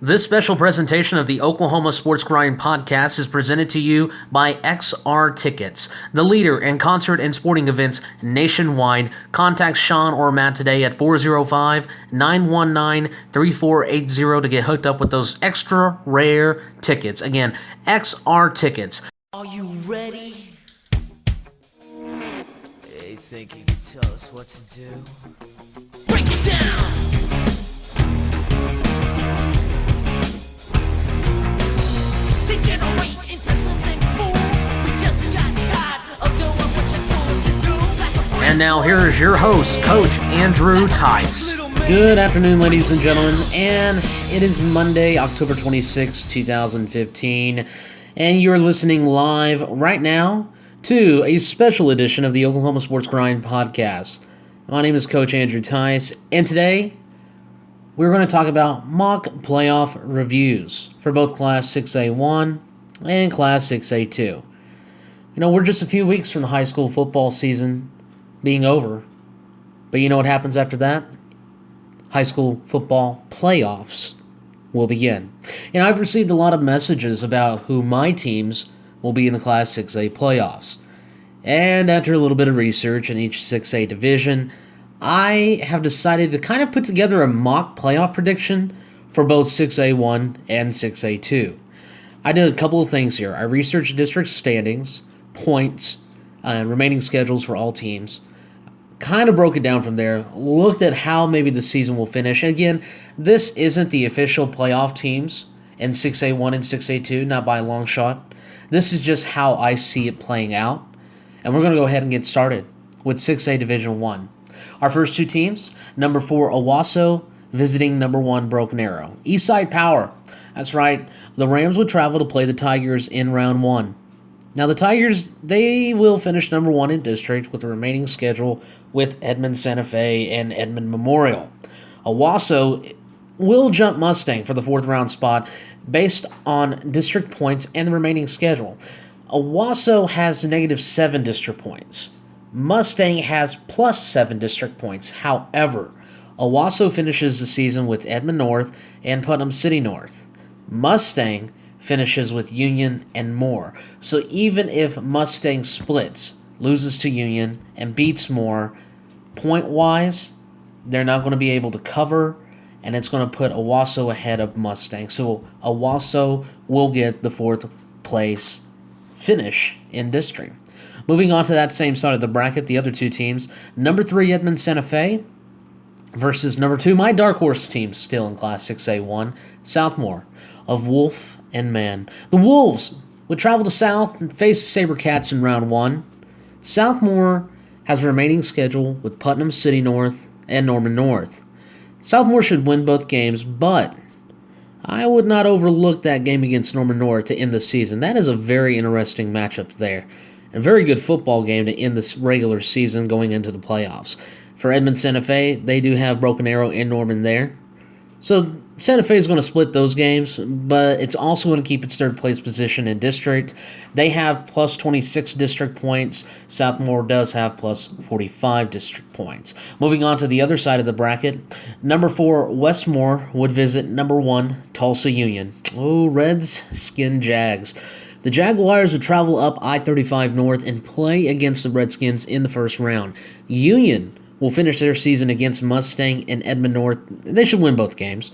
This special presentation of the Oklahoma Sports Grind podcast is presented to you by XR Tickets, the leader in concert and sporting events nationwide. Contact Sean or Matt today at 405-919-3480 to get hooked up with those extra rare tickets. Again, XR Tickets. Are you ready? Hey, think you can tell us what to do? Break it down! Degenerate into something fool. We just got tired of doing what you told us to do. And now here is your host, Coach Andrew Theiss. Good afternoon, ladies and gentlemen, and it is Monday, October 26, 2015, and you're listening live right now to a special edition of the Oklahoma Sports Grind podcast. My name is Coach Andrew Theiss, and today we're going to talk about mock playoff reviews for both Class 6A1 and Class 6A2. You know, we're just a few weeks from the high school football season being over, but you know what happens after that? High school football playoffs will begin. And I've received a lot of messages about who my teams will be in the Class 6A playoffs. And after a little bit of research in each 6A division, I have decided to kind of put together a mock playoff prediction for both 6A1 and 6A2. I did a couple of things here. I researched district standings, points, remaining schedules for all teams, kind of broke it down from there, looked at how maybe the season will finish. Again, this isn't the official playoff teams in 6A1 and 6A2, not by a long shot. This is just how I see it playing out. And we're going to go ahead and get started with 6A Division 1. Our first two teams, number 4 Owasso visiting number 1 Broken Arrow. Eastside Power. That's right, the Rams would travel to play the Tigers in round 1. Now the Tigers, they will finish number 1 in district with the remaining schedule with Edmond Santa Fe and Edmond Memorial. Owasso will jump Mustang for the 4th round spot based on district points and the remaining schedule. Owasso has -7 district points. Mustang has +7 district points. However, Owasso finishes the season with Edmond North and Putnam City North. Mustang finishes with Union and Moore. So even if Mustang splits, loses to Union, and beats Moore, point-wise, they're not going to be able to cover, and it's going to put Owasso ahead of Mustang. So Owasso will get the 4th place finish in district. Moving on to that same side of the bracket, the other two teams, number 3 Edmond Santa Fe versus number 2, my dark horse team still in Class 6A1, Southmore of Wolf and Man. The Wolves would travel to South and face the SaberCats in round 1. Southmore has a remaining schedule with Putnam City North and Norman North. Southmore should win both games, but I would not overlook that game against Norman North to end the season. That is a very interesting matchup there. A very good football game to end this regular season going into the playoffs. For Edmond Santa Fe, they do have Broken Arrow and Norman there. So Santa Fe is going to split those games, but it's also going to keep its 3rd place position in district. They have +26 district points. Southmore does have +45 district points. Moving on to the other side of the bracket, number 4 Westmore would visit number 1 Tulsa Union. Oh, Reds skin Jags. The Jaguars would travel up I-35 North and play against the Redskins in the first round. Union will finish their season against Mustang and Edmond North. They should win both games.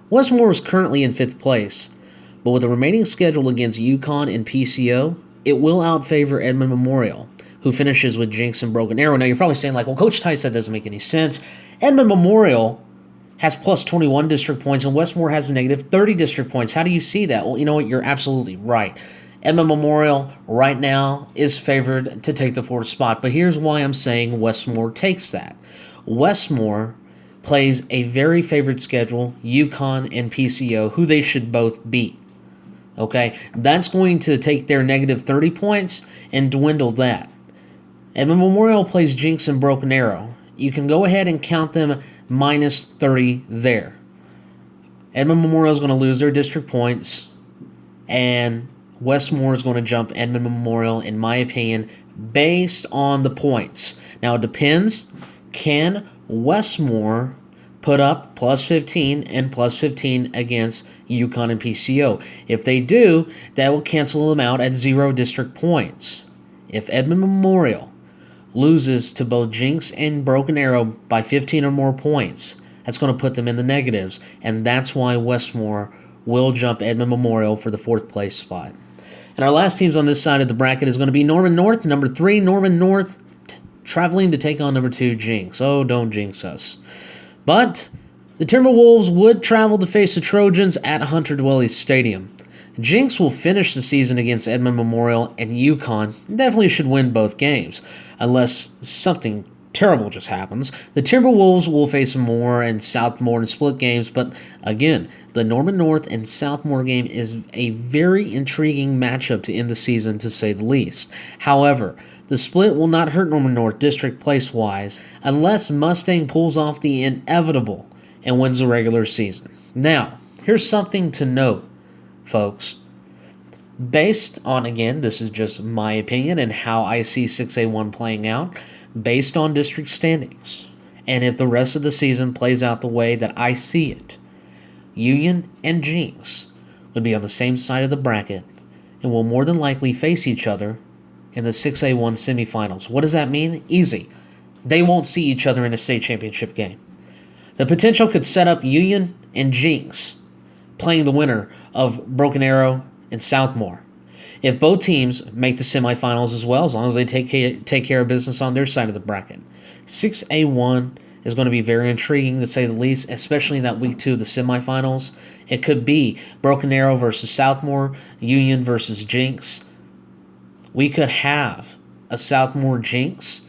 Westmore is currently in 5th place, but with the remaining schedule against Yukon and PCO, it will outfavor Edmond Memorial, who finishes with Jinx and Broken Arrow. Now you're probably saying, like, well, Coach Theiss, that doesn't make any sense. Edmond Memorial has +21 district points, and Westmore has a -30 district points. How do you see that? Well, you know what? You're absolutely right. Edmond Memorial right now is favored to take the 4th spot, but here's why I'm saying Westmore takes that. Westmore plays a very favored schedule, Yukon and PCO, who they should both beat. Okay, that's going to take their -30 points and dwindle that. Edmond Memorial plays Jinx and Broken Arrow. You can go ahead and count them -30 there. Edmond Memorial is going to lose their district points, and Westmore is going to jump Edmond Memorial, in my opinion, based on the points. Now, it depends. Can Westmore put up plus 15 and plus 15 against UConn and PCO. If they do, that will cancel them out at 0 district points. If Edmond Memorial loses to both Jinx and Broken Arrow by 15 or more points, that's going to put them in the negatives, and that's why Westmore will jump Edmond Memorial for the 4th place spot. And our last teams on this side of the bracket is going to be Norman North, number 3, Norman North, traveling to take on number 2, Jinx. Oh, don't jinx us. But the Timberwolves would travel to face the Trojans at Hunter Dwelly Stadium. Jinx will finish the season against Edmond Memorial, and UConn definitely should win both games, unless something terrible just happens. The Timberwolves will face Moore and Southmore in split games, but again, the Norman North and Southmore game is a very intriguing matchup to end the season, to say the least. However, the split will not hurt Norman North district place-wise unless Mustang pulls off the inevitable and wins the regular season. Now, here's something to note, folks. Based on, again, this is just my opinion and how I see 6A1 playing out, based on district standings, and if the rest of the season plays out the way that I see it, Union and Jinx would be on the same side of the bracket and will more than likely face each other in the 6A1 semifinals. What does that mean? Easy. They won't see each other in a state championship game. The potential could set up Union and Jinx playing the winner of Broken Arrow and Southmore. If both teams make the semifinals as well, as long as they take care of business on their side of the bracket. 6A1 is going to be very intriguing, to say the least, especially in that week 2 of the semifinals. It could be Broken Arrow versus Southmore, Union versus Jinx. We could have a Southmore Jinx,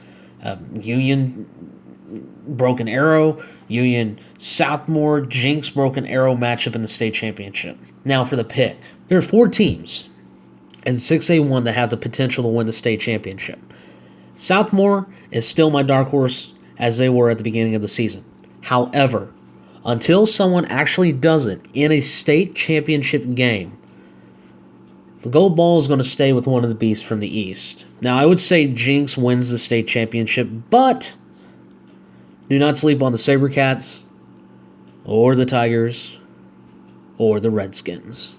Union Broken Arrow, Union Southmore Jinx Broken Arrow matchup in the state championship. Now for the pick. There are 4 teams in 6A1 that have the potential to win the state championship. Southmore is still my dark horse, as they were at the beginning of the season. However, until someone actually does it in a state championship game, the gold ball is going to stay with one of the beasts from the East. Now, I would say Jinx wins the state championship, but do not sleep on the Sabercats, or the Tigers, or the Redskins.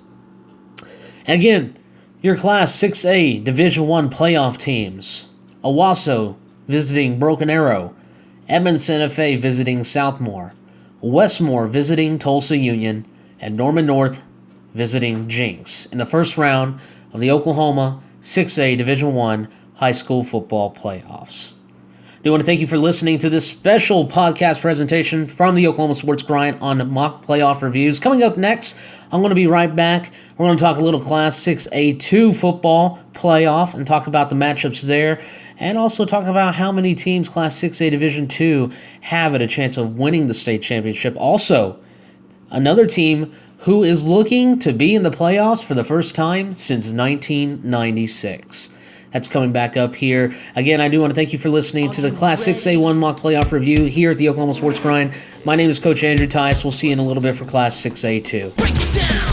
And again, your Class 6A Division I playoff teams. Owasso visiting Broken Arrow. Edmond FA visiting Southmore. Westmore visiting Tulsa Union. And Norman North visiting Jinx in the first round of the Oklahoma 6A Division I high school football playoffs. I do want to thank you for listening to this special podcast presentation from the Oklahoma Sports Grind on mock playoff reviews. Coming up next, I'm going to be right back. We're going to talk a little Class 6A2 football playoff and talk about the matchups there, and also talk about how many teams Class 6A Division II have at a chance of winning the state championship. Also, another team who is looking to be in the playoffs for the first time since 1996. That's coming back up here. Again, I do want to thank you for listening to the Class 6A1 mock playoff review here at the Oklahoma Sports Grind. My name is Coach Andrew Theiss. We'll see you in a little bit for Class 6A2. Break it down.